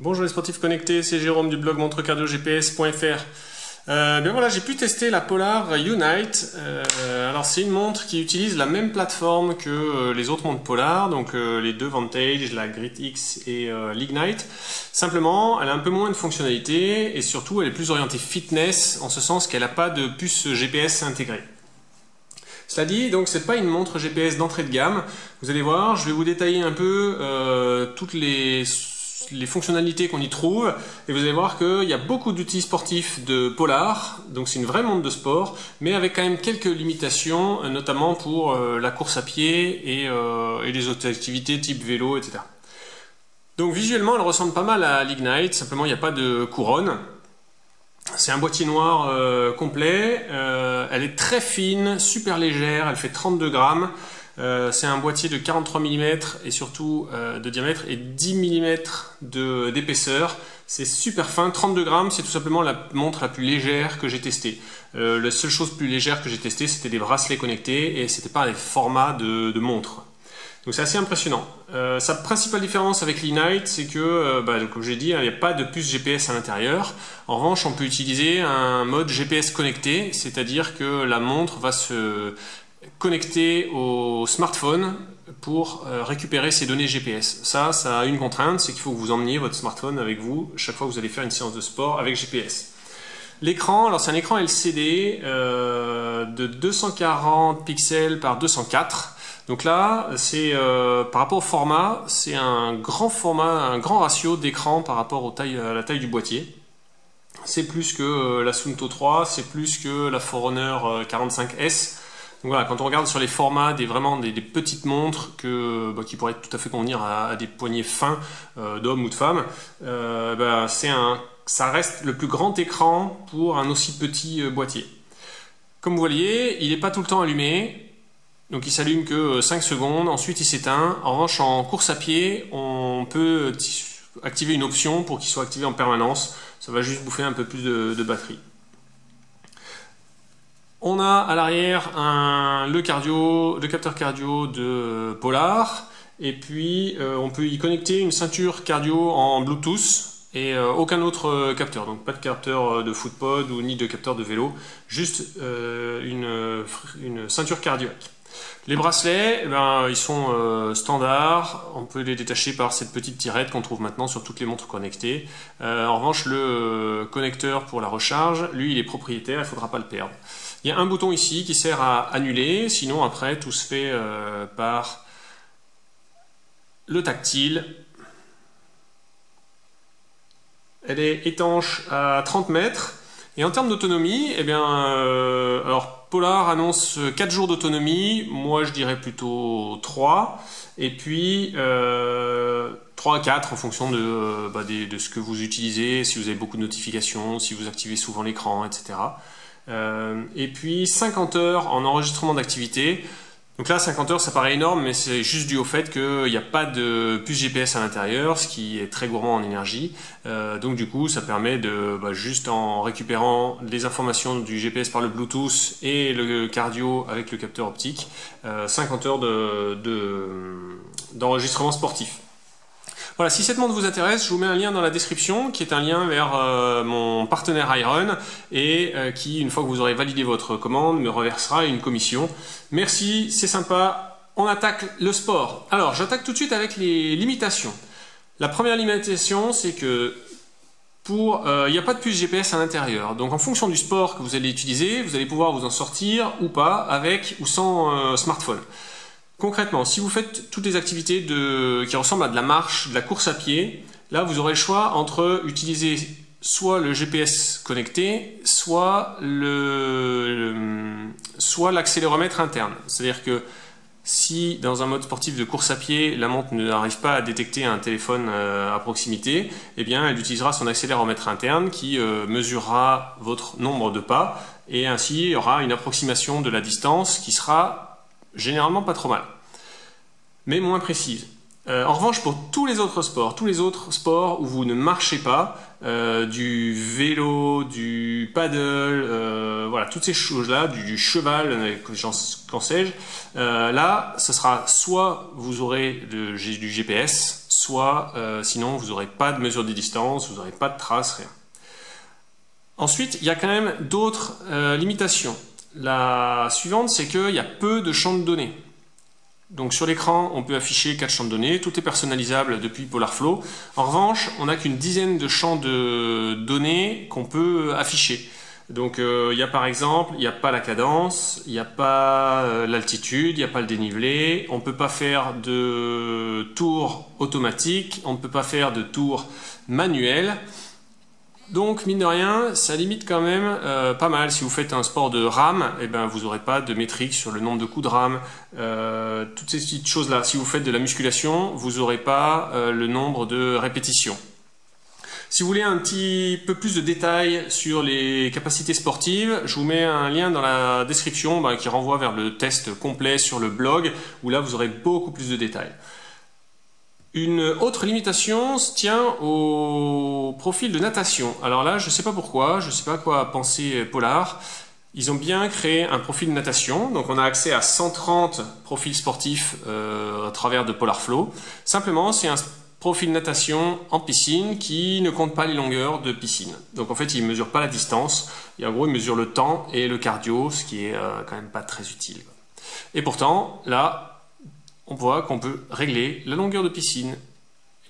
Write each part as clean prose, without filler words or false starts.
Bonjour les sportifs connectés, c'est Jérôme du blog montrecardiogps.fr. Bien voilà, j'ai pu tester la Polar Unite. Alors c'est une montre qui utilise la même plateforme que les autres montres Polar, donc les deux Vantage, la Grit X et l'Ignite. Simplement, elle a un peu moins de fonctionnalités et surtout elle est plus orientée fitness, en ce sens qu'elle n'a pas de puce GPS intégrée. Cela dit, donc c'est pas une montre GPS d'entrée de gamme. Vous allez voir, je vais vous détailler un peu toutes les fonctionnalités qu'on y trouve, et vous allez voir qu'il y a beaucoup d'outils sportifs de Polar, donc c'est une vraie montre de sport, mais avec quand même quelques limitations, notamment pour la course à pied et les autres activités type vélo, etc. Donc visuellement elle ressemble pas mal à l'Ignite, simplement il n'y a pas de couronne. C'est un boîtier noir complet, elle est très fine, super légère, elle fait 32 grammes. C'est un boîtier de 43 mm et surtout de diamètre et 10 mm d'épaisseur. C'est super fin, 32 grammes, c'est tout simplement la montre la plus légère que j'ai testée. La seule chose plus légère que j'ai testée, c'était des bracelets connectés et c'était pas des formats de montre. Donc c'est assez impressionnant. Sa principale différence avec l'Ignite, c'est que, comme j'ai dit, il n'y a pas de puce GPS à l'intérieur. En revanche, on peut utiliser un mode GPS connecté, c'est-à-dire que la montre va se connecter au smartphone pour récupérer ces données GPS. Ça a une contrainte, c'est qu'il faut que vous emmeniez votre smartphone avec vous chaque fois que vous allez faire une séance de sport avec GPS. L'écran, alors c'est un écran LCD de 240 pixels par 204. Donc là, c'est par rapport au format, c'est un grand format, un grand ratio d'écran par rapport à la taille du boîtier. C'est plus que la Suunto 3, c'est plus que la Forerunner 45S. Donc voilà, quand on regarde sur les formats des petites montres qui pourraient tout à fait convenir à des poignets fins d'hommes ou de femmes, ça reste le plus grand écran pour un aussi petit boîtier. Comme vous voyez, il n'est pas tout le temps allumé. Donc il s'allume que 5 secondes, ensuite il s'éteint. En revanche, en course à pied, on peut activer une option pour qu'il soit activé en permanence. Ça va juste bouffer un peu plus de batterie. On a à l'arrière le capteur cardio de Polar, et puis on peut y connecter une ceinture cardio en Bluetooth et aucun autre capteur. Donc pas de capteur de footpod ou ni de capteur de vélo, juste une ceinture cardiaque. Les bracelets, ils sont standards, on peut les détacher par cette petite tirette qu'on trouve maintenant sur toutes les montres connectées. En revanche, le connecteur pour la recharge, lui, il est propriétaire, il ne faudra pas le perdre. Il y a un bouton ici qui sert à annuler, sinon après tout se fait par le tactile. Elle est étanche à 30 mètres. Et en termes d'autonomie, alors Polar annonce 4 jours d'autonomie, moi je dirais plutôt 3, et puis 3 à 4 en fonction de ce que vous utilisez, si vous avez beaucoup de notifications, si vous activez souvent l'écran, etc. Et puis 50 heures en enregistrement d'activité. Donc là 50 heures ça paraît énorme, mais c'est juste dû au fait qu'il n'y a pas de puce GPS à l'intérieur, ce qui est très gourmand en énergie. Donc du coup ça permet de, juste en récupérant les informations du GPS par le Bluetooth et le cardio avec le capteur optique, 50 heures d'enregistrement sportif. Voilà, si cette montre vous intéresse, je vous mets un lien dans la description qui est un lien vers mon partenaire Iron et qui, une fois que vous aurez validé votre commande, me reversera une commission. Merci, c'est sympa. On attaque le sport. Alors, j'attaque tout de suite avec les limitations. La première limitation, c'est que il n'y a pas de puce GPS à l'intérieur. Donc, en fonction du sport que vous allez utiliser, vous allez pouvoir vous en sortir ou pas, avec ou sans smartphone. Concrètement, si vous faites toutes les activités qui ressemblent à de la marche, de la course à pied, là vous aurez le choix entre utiliser soit le GPS connecté, soit l'accéléromètre interne. C'est-à-dire que si dans un mode sportif de course à pied, la montre n'arrive pas à détecter un téléphone à proximité, eh bien elle utilisera son accéléromètre interne qui mesurera votre nombre de pas et ainsi il y aura une approximation de la distance qui sera généralement pas trop mal, mais moins précise. En revanche, pour tous les autres sports où vous ne marchez pas, du vélo, du paddle, voilà, toutes ces choses-là, du cheval, qu'en sais-je, là, ce sera soit vous aurez du GPS, soit sinon vous n'aurez pas de mesure des distances, vous n'aurez pas de traces, rien. Ensuite, il y a quand même d'autres limitations. La suivante, c'est qu'il y a peu de champs de données. Donc sur l'écran, on peut afficher 4 champs de données, tout est personnalisable depuis PolarFlow. En revanche, on n'a qu'une dizaine de champs de données qu'on peut afficher. Donc il y a par exemple, il n'y a pas la cadence, il n'y a pas l'altitude, il n'y a pas le dénivelé, on ne peut pas faire de tour automatique, on ne peut pas faire de tour manuel. Donc mine de rien, ça limite quand même pas mal. Si vous faites un sport de rame, eh ben, vous n'aurez pas de métrique sur le nombre de coups de rame, toutes ces petites choses-là. Si vous faites de la musculation, vous n'aurez pas le nombre de répétitions. Si vous voulez un petit peu plus de détails sur les capacités sportives, je vous mets un lien dans la description qui renvoie vers le test complet sur le blog, où là vous aurez beaucoup plus de détails. Une autre limitation se tient au profil de natation. Alors là, je ne sais pas pourquoi, je ne sais pas à quoi penser Polar. Ils ont bien créé un profil de natation, donc on a accès à 130 profils sportifs à travers de PolarFlow. Simplement, c'est un profil natation en piscine qui ne compte pas les longueurs de piscine. Donc en fait, il ne mesure pas la distance, et en gros, il mesure le temps et le cardio, ce qui est quand même pas très utile. Et pourtant, là, on voit qu'on peut régler la longueur de piscine.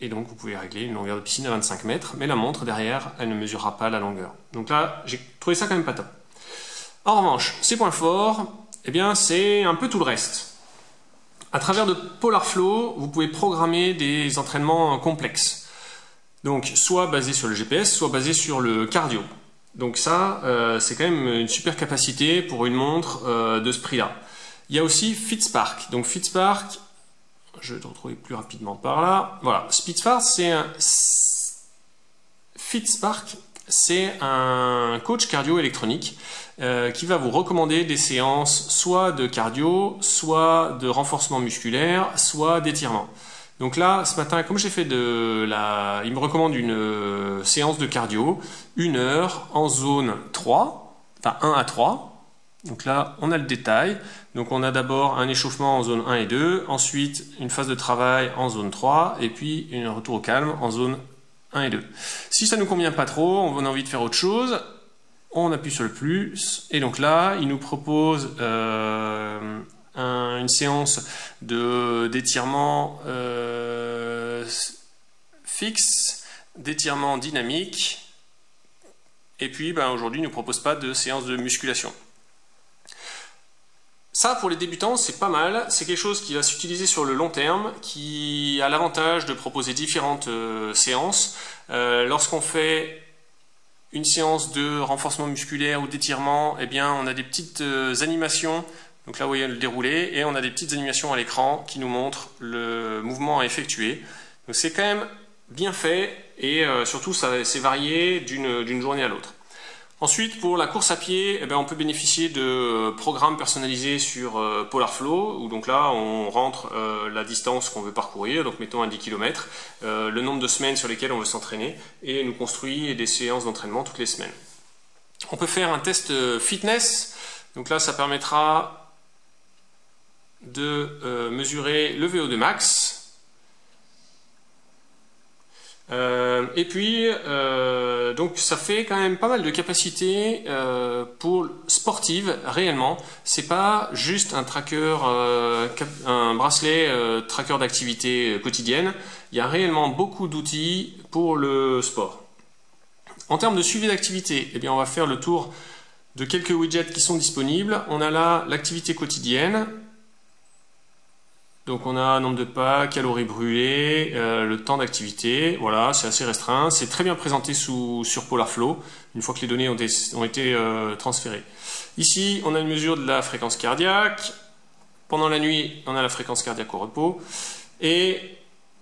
Et donc, vous pouvez régler une longueur de piscine à 25 mètres, mais la montre derrière, elle ne mesurera pas la longueur. Donc là, j'ai trouvé ça quand même pas top. En revanche, ces points forts, eh bien, c'est un peu tout le reste. À travers de PolarFlow, vous pouvez programmer des entraînements complexes. Donc, soit basés sur le GPS, soit basés sur le cardio. Donc ça, c'est quand même une super capacité pour une montre de ce prix-là. Il y a aussi FitSpark. Donc FitSpark, je vais le retrouver plus rapidement par là. Voilà, FitSpark, c'est un coach cardio électronique qui va vous recommander des séances soit de cardio, soit de renforcement musculaire, soit d'étirement. Donc là, ce matin, comme j'ai fait il me recommande une séance de cardio, 1 heure en zone 3, enfin 1 à 3. Donc là, on a le détail. Donc on a d'abord un échauffement en zone 1 et 2, ensuite une phase de travail en zone 3, et puis un retour au calme en zone 1 et 2. Si ça ne nous convient pas trop, on a envie de faire autre chose, on appuie sur le plus, et donc là, il nous propose une séance d'étirement fixe, d'étirement dynamique, et puis aujourd'hui, il ne nous propose pas de séance de musculation. Ça, pour les débutants, c'est pas mal. C'est quelque chose qui va s'utiliser sur le long terme, qui a l'avantage de proposer différentes séances. Lorsqu'on fait une séance de renforcement musculaire ou d'étirement, eh bien, on a des petites animations. Donc là, vous voyez le déroulé, et on a des petites animations à l'écran qui nous montrent le mouvement à effectuer. Donc c'est quand même bien fait, et surtout, c'est varié d'une journée à l'autre. Ensuite, pour la course à pied, on peut bénéficier de programmes personnalisés sur PolarFlow, où donc là, on rentre la distance qu'on veut parcourir, donc mettons un 10 km, le nombre de semaines sur lesquelles on veut s'entraîner, et nous construit des séances d'entraînement toutes les semaines. On peut faire un test fitness, donc là, ça permettra de mesurer le VO2 max. Et puis, donc ça fait quand même pas mal de capacités pour sportives réellement. C'est pas juste un tracker, un bracelet tracker d'activité quotidienne. Il y a réellement beaucoup d'outils pour le sport. En termes de suivi d'activité, eh bien on va faire le tour de quelques widgets qui sont disponibles. On a là l'activité quotidienne. Donc on a un nombre de pas, calories brûlées, le temps d'activité, voilà, c'est assez restreint, c'est très bien présenté sur PolarFlow, une fois que les données ont été transférées. Ici, on a une mesure de la fréquence cardiaque, pendant la nuit, on a la fréquence cardiaque au repos, et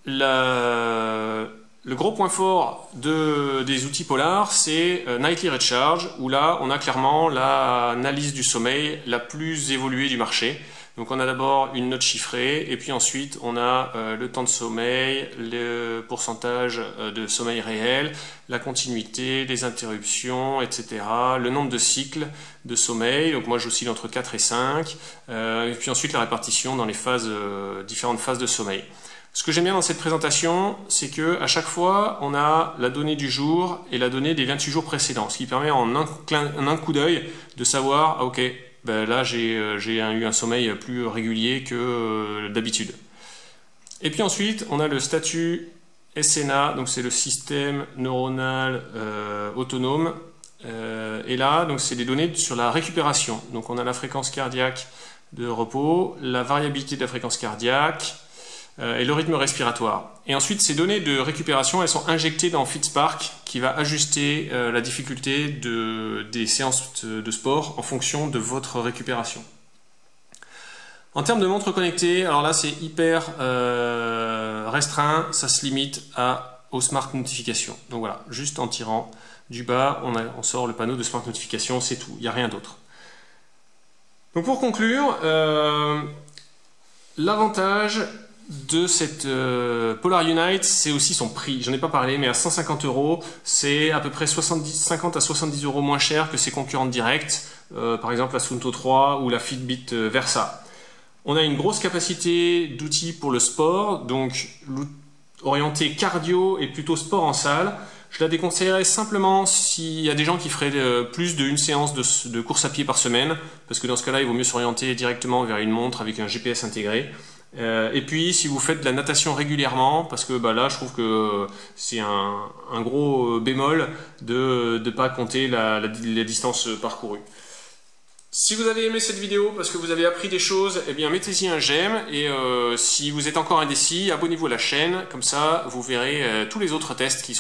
le gros point fort des outils Polar, c'est Nightly Recharge, où là, on a clairement l'analyse du sommeil la plus évoluée du marché. Donc on a d'abord une note chiffrée, et puis ensuite on a le temps de sommeil, le pourcentage de sommeil réel, la continuité, les interruptions, etc. Le nombre de cycles de sommeil, donc moi j'oscille entre 4 et 5, et puis ensuite la répartition dans les différentes phases de sommeil. Ce que j'aime bien dans cette présentation, c'est que à chaque fois, on a la donnée du jour et la donnée des 28 jours précédents, ce qui permet en un coup d'œil de savoir, ah, ok, ben là j'ai eu un sommeil plus régulier que d'habitude. Et puis ensuite, on a le statut SNA, donc c'est le système neuronal autonome. Et là, donc c'est des données sur la récupération. Donc on a la fréquence cardiaque de repos, la variabilité de la fréquence cardiaque et le rythme respiratoire. Et ensuite, ces données de récupération, elles sont injectées dans FitSpark qui va ajuster la difficulté des séances de sport en fonction de votre récupération. En termes de montres connectées, alors là c'est hyper restreint, ça se limite aux Smart Notifications. Donc voilà, juste en tirant du bas, on sort le panneau de Smart Notifications, c'est tout, il n'y a rien d'autre. Donc pour conclure, l'avantage de cette Polar Unite, c'est aussi son prix. J'en ai pas parlé, mais à 150 €, c'est à peu près 50 à 70 € moins cher que ses concurrentes directes, par exemple la Suunto 3 ou la Fitbit Versa. On a une grosse capacité d'outils pour le sport, donc orienté cardio et plutôt sport en salle. Je la déconseillerais simplement s'il y a des gens qui feraient plus d'une séance de course à pied par semaine, parce que dans ce cas-là, il vaut mieux s'orienter directement vers une montre avec un GPS intégré. Et puis, si vous faites de la natation régulièrement, parce que là, je trouve que c'est un gros bémol de ne pas compter la distance parcourue. Si vous avez aimé cette vidéo parce que vous avez appris des choses, eh bien mettez-y un j'aime et si vous êtes encore indécis, abonnez-vous à la chaîne, comme ça vous verrez tous les autres tests qui